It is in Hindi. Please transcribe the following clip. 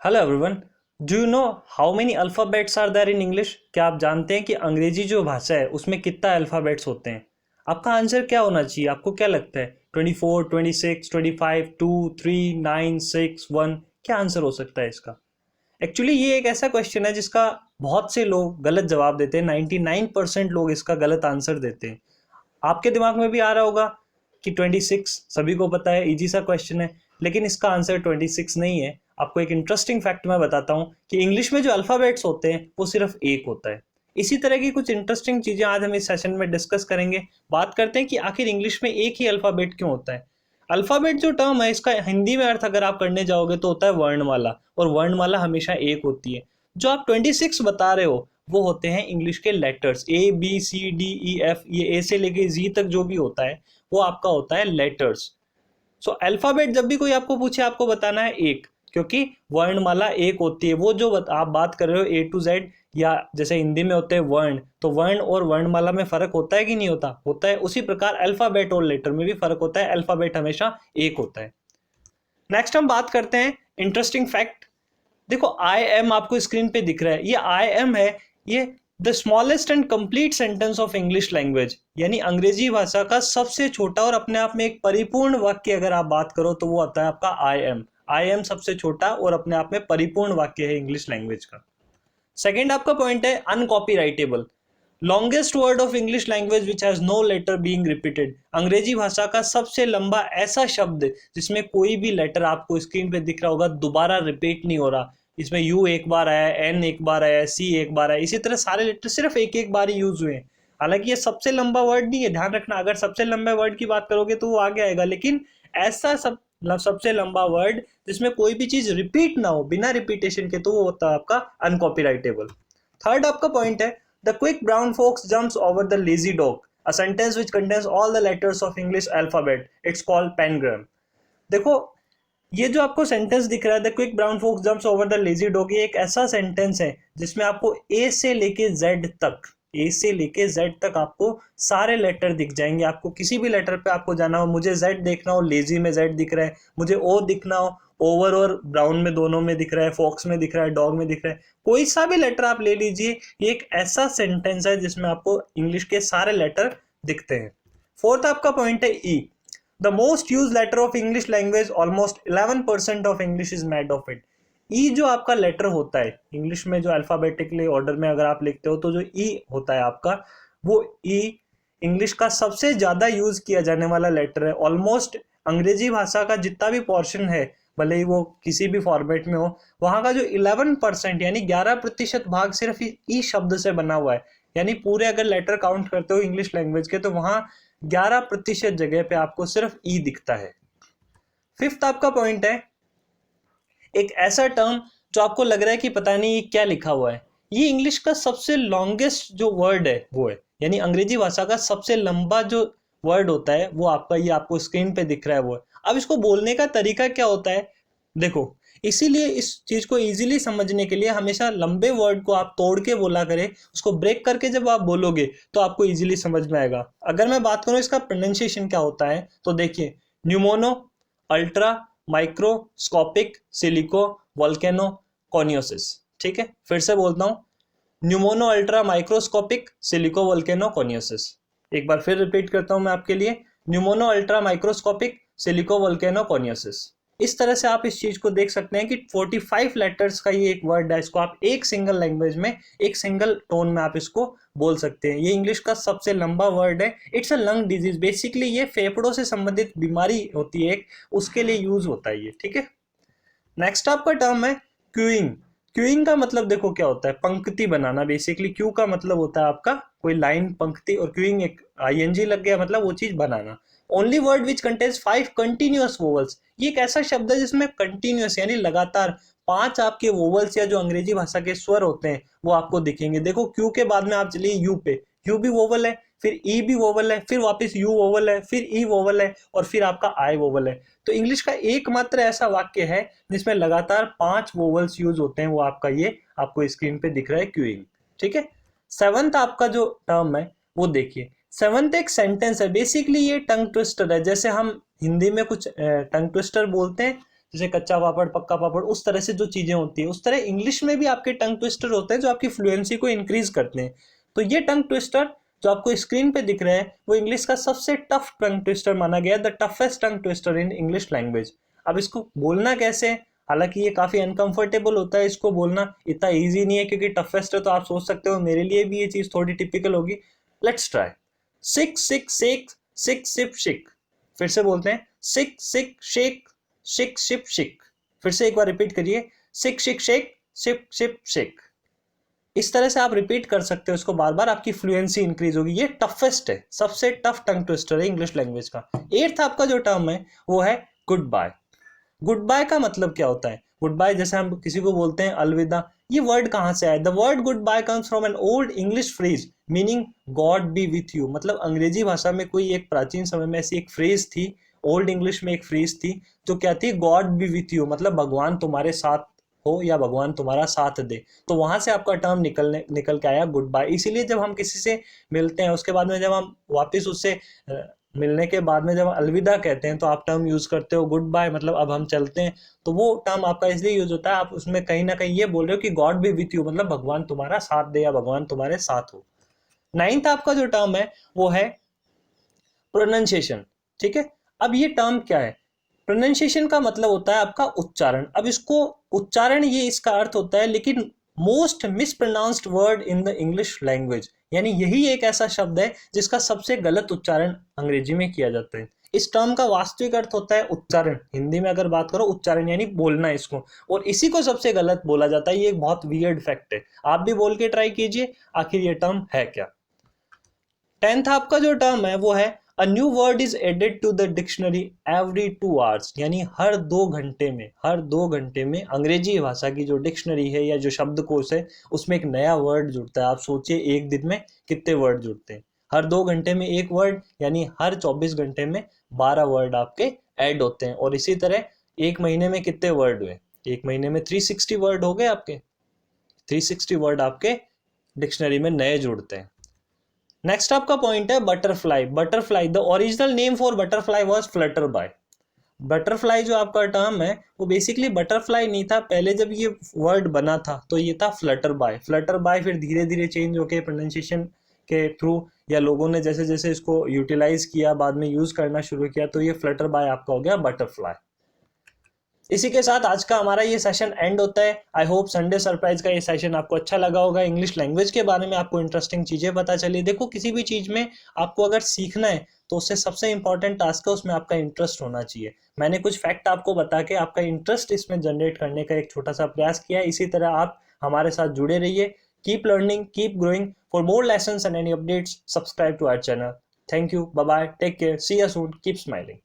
Hello everyone. Do you know how many alphabets are there in English? क्या आप जानते हैं कि अंग्रेजी जो भाषा है उसमें कितना अल्फ़ाबेट्स होते हैं? आपका आंसर क्या होना चाहिए? आपको क्या लगता है? 24, 26, 25, 2, 3, 9, 6, 1? क्या आंसर हो सकता है इसका? एक्चुअली ये एक ऐसा क्वेश्चन है जिसका बहुत से लोग गलत जवाब देते हैं। 99% लोग इसका गलत आंसर देते हैं। आपके दिमाग में भी आ रहा होगा कि 26 सभी को पता है, इजी सा क्वेश्चन है। लेकिन इसका आंसर 26 नहीं है। आपको एक इंटरेस्टिंग फैक्ट मैं बताता हूँ कि इंग्लिश में जो अल्फ़ाबेट्स होते हैं वो सिर्फ एक होता है। इसी तरह की कुछ इंटरेस्टिंग चीज़ें आज हम इस सेशन में डिस्कस करेंगे। बात करते हैं कि आखिर इंग्लिश में एक ही अल्फ़ाबेट क्यों होता है। अल्फ़ाबेट जो टर्म है इसका हिंदी में अर्थ अगर आप करने जाओगे तो होता है वर्णमाला, और वर्णमाला हमेशा एक होती है। जो आप 26 बता रहे हो वो होते हैं इंग्लिश के letters, A B C D E F, ये ए से लेके जी तक जो भी होता है वो आपका होता है लेटर्स। सो अल्फाबेट जब भी कोई आपको पूछे आपको बताना है एक, क्योंकि वर्णमाला एक होती है। वो जो आप बात कर रहे हो A to Z, या जैसे हिंदी में होते हैं वर्ण, तो वर्ण और वर्णमाला में फर्क होता है कि नहीं होता? होता है। उसी प्रकार अल्फाबेट और लेटर में भी फर्क होता है। अल्फाबेट हमेशा एक होता है। नेक्स्ट हम बात करते हैं इंटरेस्टिंग फैक्ट। देखो आई एम आपको स्क्रीन पे दिख रहा है, ये आई एम है। ये the smallest and complete sentence of English language, यानी अंग्रेजी भाषा का सबसे छोटा और अपने आप में एक परिपूर्ण वाक्य अगर आप बात करो तो वो आता है आपका आई एम। आई एम सबसे छोटा और अपने आप में परिपूर्ण वाक्य है इंग्लिश लैंग्वेज का। सेकेंड आपका पॉइंट है uncopyrightable, longest word of English language which has no letter being repeated. अंग्रेजी भाषा का सबसे लंबा ऐसा शब्द जिसमें कोई भी लेटर आपको स्क्रीन पे दिख रहा होगा दोबारा रिपीट नहीं हो रहा। इसमें यू एक बार आया, एन एक बार आया, सी एक बार आया, इसी तरह सारे लेटर सिर्फ एक एक बार ही यूज हुए हैं। हालांकि ये सबसे लंबा वर्ड नहीं है, ध्यान रखना। अगर सबसे लंबे वर्ड की बात करोगे तो वो आगे आएगा, लेकिन ऐसा सबसे लंबा वर्ड जिसमें कोई भी चीज रिपीट ना हो बिना रिपीटेशन के, तो वो होता है आपका अनकॉपीराइटेबल। थर्ड आपका पॉइंट है the quick brown fox jumps over the lazy dog, a sentence which contains all the letters of English alphabet. It's called pangram. देखो, ये जो आपको सेंटेंस दिख रहा है the quick brown fox jumps over the lazy dog, ये एक ऐसा सेंटेंस है जिसमें आपको ए से लेके जेड तक, ए से लेके जेड तक आपको सारे लेटर दिख जाएंगे। आपको किसी भी लेटर पे आपको जाना हो, मुझे जेड देखना हो, लेजी में जेड दिख रहा है, मुझे ओ दिखना हो, ओवर और ब्राउन में दोनों में दिख रहा है, फॉक्स में दिख रहा है, डॉग में दिख रहा है, कोई सा भी लेटर आप ले लीजिए, ये एक ऐसा सेंटेंस है जिसमें आपको इंग्लिश के सारे लेटर दिखते हैं। फोर्थ आपका पॉइंट है E, the most use letter of English language, almost 11% of English is made of it. E जो आपका लेटर होता है इंग्लिश में, जो अल्फाबेटिकली ऑर्डर में अगर आप लिखते हो तो जो ई होता है आपका, वो ई इंग्लिश का सबसे ज्यादा यूज किया जाने वाला लेटर है। ऑलमोस्ट अंग्रेजी भाषा का जितना भी पोर्शन है, भले ही वो किसी भी फॉर्मेट में हो, वहां का जो 11% यानी 11% भाग सिर्फ ई शब्द से बना हुआ है। यानी पूरे अगर लेटर काउंट करते हो इंग्लिश लैंग्वेज के, तो वहां 11% जगह पे आपको सिर्फ ई दिखता है। फिफ्थ आपका पॉइंट है एक ऐसा टर्म जो आपको लग रहा है कि पता नहीं ये क्या लिखा हुआ है। ये इंग्लिश का सबसे लॉन्गेस्ट जो वर्ड है वो है, यानी अंग्रेजी भाषा का सबसे लंबा जो वर्ड होता है वो आपका, ये आपको स्क्रीन पे दिख रहा है वो है। अब इसको बोलने का तरीका क्या होता है, देखो, इसीलिए इस चीज को इजीली समझने के लिए हमेशा लंबे वर्ड को आप तोड़ के बोला करें, उसको ब्रेक करके जब आप बोलोगे तो आपको इजीली समझ में आएगा। अगर मैं बात करूं इसका प्रोनाउंसिएशन क्या होता है, तो देखिए, pneumonoultramicroscopicsilicovolcanoconiosis. ठीक है, फिर से बोलता हूं, pneumonoultramicroscopicsilicovolcanoconiosis. एक बार फिर रिपीट करता हूं मैं आपके लिए, pneumonoultramicroscopicsilicovolcanoconiosis. इस तरह से आप इस चीज को देख सकते हैं कि 45 लेटर्स का ये एक वर्ड है, इसको आप एक सिंगल लैंग्वेज में, एक सिंगल टोन में आप इसको बोल सकते हैं। ये इंग्लिश का सबसे लंबा वर्ड है। It's a lung disease, basically ये फेफड़ों से संबंधित बीमारी होती है एक, उसके लिए यूज होता है ये। ठीक है, नेक्स्ट आपका टर्म है क्यूइंग। क्यूइंग का मतलब देखो क्या होता है, पंक्ति बनाना। बेसिकली क्यू का मतलब होता है आपका कोई लाइन, पंक्ति, और क्यूइंग एक आईएनजी लग गया, मतलब वो चीज बनाना। Only word which contains 5 continuous vowels, ये एक ऐसा शब्द है जिसमें कंटिन्यूअस यानी लगातार 5 आपके वोवल्स या जो अंग्रेजी भाषा के स्वर होते हैं वो आपको दिखेंगे। देखो, क्यू के बाद में आप चलिए यू पे, यू भी वोवल है, फिर ई भी वोवल है, फिर वापस यू वोवल है, फिर ई वोवल है, और फिर आपका आई वोवल है। तो इंग्लिश का एकमात्र ऐसा वाक्य है जिसमें लगातार 5 वोवल्स यूज होते हैं, वो आपका ये आपको स्क्रीन पे दिख रहा है, क्यूइंग। ठीक है, सेवंथ आपका जो टर्म है वो देखिए, सेवंथ एक सेंटेंस है। बेसिकली ये टंग ट्विस्टर है, जैसे हम हिंदी में कुछ टंग ट्विस्टर बोलते हैं, जैसे कच्चा पापड़ पक्का पापड़, उस तरह से जो चीजें होती है, उस तरह इंग्लिश में भी आपके टंग ट्विस्टर होते हैं जो आपकी फ्लुएंसी को इंक्रीज करते हैं। तो ये टंग ट्विस्टर जो आपको स्क्रीन पे दिख रहे हैं वो इंग्लिश का सबसे टफ टंग ट्विस्टर माना गया, the toughest tongue twister in English language. अब इसको बोलना कैसे, हालांकि ये काफी अनकंफर्टेबल होता है, इसको बोलना इतना इजी नहीं है क्योंकि टफेस्ट है, तो आप सोच सकते हो मेरे लिए भी ये चीज थोड़ी टिपिकल होगी। Let's try. Sick sick shake sick sip शिक। फिर से बोलते हैं, सिक सिक शेक शिक शिप शिक। फिर से एक बार रिपीट करिए, सिक शिक शेक शिप शिप शिक। इस तरह से आप रिपीट कर सकते हो इसको बार बार, आपकी फ्लुएंसी इंक्रीज होगी। ये टफेस्ट है, सबसे टफ टंग ट्विस्टर है इंग्लिश लैंग्वेज का। एट्थ आपका जो टर्म है वो है गुड बाय। गुड बाय का मतलब क्या होता है? गुड बाय जैसे हम किसी को बोलते हैं अलविदा, ये वर्ड कहां से आया? The word goodbye comes from an old English phrase meaning God be with you. मतलब अंग्रेजी भाषा में कोई एक प्राचीन समय में ऐसी एक फ्रेज थी, ओल्ड इंग्लिश में एक फ्रेज थी जो क्या थी? गॉड बी विथ यू, मतलब भगवान तुम्हारे साथ हो या भगवान तुम्हारा साथ दे। तो वहां से आपका टर्म निकल के आया गुड बाय। इसीलिए जब हम किसी से मिलते हैं उसके बाद में जब हम वापस उससे मिलने के बाद में जब अलविदा कहते हैं तो आप टर्म यूज करते हो गुड बाय, मतलब अब हम चलते हैं। तो वो टर्म आपका इसलिए यूज होता है, आप उसमें कहीं ना कहीं ये बोल रहे हो कि गॉड बी विथ यू, मतलब भगवान तुम्हारा साथ दे या भगवान तुम्हारे साथ हो। नाइन्थ आपका जो टर्म है वो है प्रोनाउंसिएशन। ठीक है, अब ये टर्म क्या है? प्रोनाउंसिएशन का मतलब होता है आपका उच्चारण। अब इसको उच्चारण ये इसका अर्थ होता है, लेकिन most mispronounced word in the English language, यानी यही एक ऐसा शब्द है जिसका सबसे गलत उच्चारण अंग्रेजी में किया जाता है। इस टर्म का वास्तविक अर्थ होता है उच्चारण, हिंदी में अगर बात करो उच्चारण यानी बोलना इसको, और इसी को सबसे गलत बोला जाता है। ये एक बहुत वियर्ड फैक्ट है, आप भी बोल के ट्राई कीजिए आखिर ये टर्म है क्या। टेंथ आपका जो टर्म है वो है a new word is added to the dictionary every 2 hours, यानी हर 2 घंटे में, हर 2 घंटे में अंग्रेजी भाषा की जो डिक्शनरी है या जो शब्दकोश है उसमें एक नया वर्ड जुड़ता है। आप सोचिए एक दिन में कितने वर्ड जुड़ते हैं? हर 2 घंटे में एक वर्ड, यानी हर 24 घंटे में 12 वर्ड आपके ऐड होते हैं। और इसी तरह एक महीने में कितने वर्ड हुए? एक महीने में 360 वर्ड हो गए आपके, 360 वर्ड आपके डिक्शनरी में नए जुड़ते हैं। नेक्स्ट आपका पॉइंट है butterfly. Butterfly, the original name for butterfly was flutter by. Butterfly जो आपका टर्म है वो बेसिकली बटरफ्लाई नहीं था, पहले जब ये वर्ड बना था तो ये था फ्लटर बाय। फ्लटर बाय फिर धीरे धीरे चेंज होके प्रोनाउंसिएशन के थ्रू या लोगों ने जैसे जैसे इसको यूटिलाइज किया, बाद में यूज करना शुरू किया, तो ये फ्लटर बाय आपका हो गया बटरफ्लाई। इसी के साथ आज का हमारा ये सेशन एंड होता है। आई होप संडे सरप्राइज का ये सेशन आपको अच्छा लगा होगा। इंग्लिश लैंग्वेज के बारे में आपको इंटरेस्टिंग चीजें पता चली। देखो किसी भी चीज में आपको अगर सीखना है तो उससे सबसे इंपॉर्टेंट टास्क है उसमें आपका इंटरेस्ट होना चाहिए। मैंने कुछ फैक्ट आपको बता के आपका इंटरेस्ट इसमें जनरेट करने का एक छोटा सा प्रयास किया है। इसी तरह आप हमारे साथ जुड़े रहिए। Keep learning, keep growing. For more lessons and any updates subscribe to our channel. Thank you, bye bye, take care, see you soon, keep smiling.